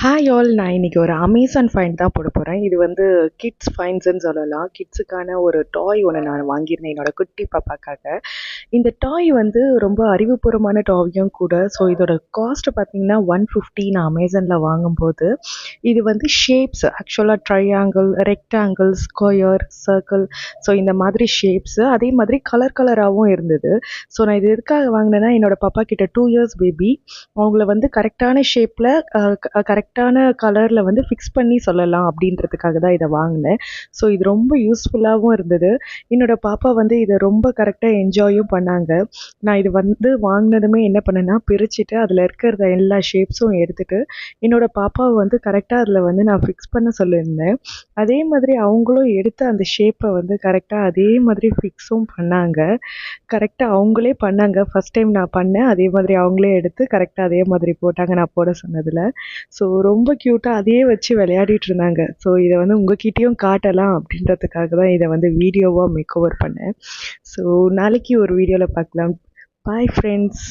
Hi all, நான் இன்னைக்கு ஒரு அமேசான் ஃபைண்ட் தான் போட போகிறேன். இது வந்து கிட்ஸ் ஃபைண்ட்ஸ்ன்னு சொல்லலாம். கிட்ஸுக்கான ஒரு டாய் ஒன்று நான் வாங்கியிருந்தேன் என்னோட குட்டி பாப்பாக்காக. இந்த டாய் வந்து ரொம்ப அறிவுபூர்வமான டாயும் கூட. ஸோ இதோட காஸ்ட் பார்த்தீங்கன்னா 150 நான் அமேசானில் வாங்கும்போது. இது வந்து ஷேப்ஸ் ஆக்சுவலாக triangle, rectangle, square, circle, so இந்த மாதிரி ஷேப்ஸு அதே மாதிரி கலர் கலராகவும் இருந்தது. ஸோ நான் இது எதுக்காக வாங்கினேன்னா, என்னோட பாப்பா கிட்ட 2 இயர்ஸ் பேபி, அவங்கள வந்து கரெக்டான ஷேப்பில் கரெக்டான கலரில் வந்து ஃபிக்ஸ் பண்ணி சொல்லலாம் அப்படின்றதுக்காக தான் இதை வாங்கினேன். ஸோ இது ரொம்ப யூஸ்ஃபுல்லாகவும் இருந்தது. என்னோடய பாப்பா வந்து இதை ரொம்ப கரெக்டாக என்ஜாயும் பண்ணாங்க. நான் இது வந்து வாங்கினதுமே என்ன பண்ணேன்னா, பிரிச்சுட்டு அதில் இருக்கிற எல்லா ஷேப்ஸும் எடுத்துகிட்டு என்னோடய பாப்பாவை வந்து கரெக்டாக அதில் வந்து நான் ஃபிக்ஸ் பண்ண சொல்லியிருந்தேன். அதே மாதிரி அவங்களும் எடுத்து அந்த ஷேப்பை வந்து கரெக்டாக அதே மாதிரி ஃபிக்ஸும் பண்ணாங்க. கரெக்டாக அவங்களே பண்ணாங்க. ஃபஸ்ட் டைம் நான் பண்ணேன், அதே மாதிரி அவங்களே எடுத்து கரெக்டாக அதே மாதிரி போட்டாங்க நான் போட சொன்னதில். ஸோ ரொம்ப க்யூட்டாக அதையே வச்சு விளையாடிட்டு இருந்தாங்க. ஸோ இதை வந்து உங்ககிட்டயும் காட்டலாம் அப்படின்றதுக்காக தான் இதை வந்து வீடியோவாக மேக் ஓவர் பண்ணேன். ஸோ நாளைக்கு ஒரு வீடியோவில் பார்க்கலாம். Bye friends.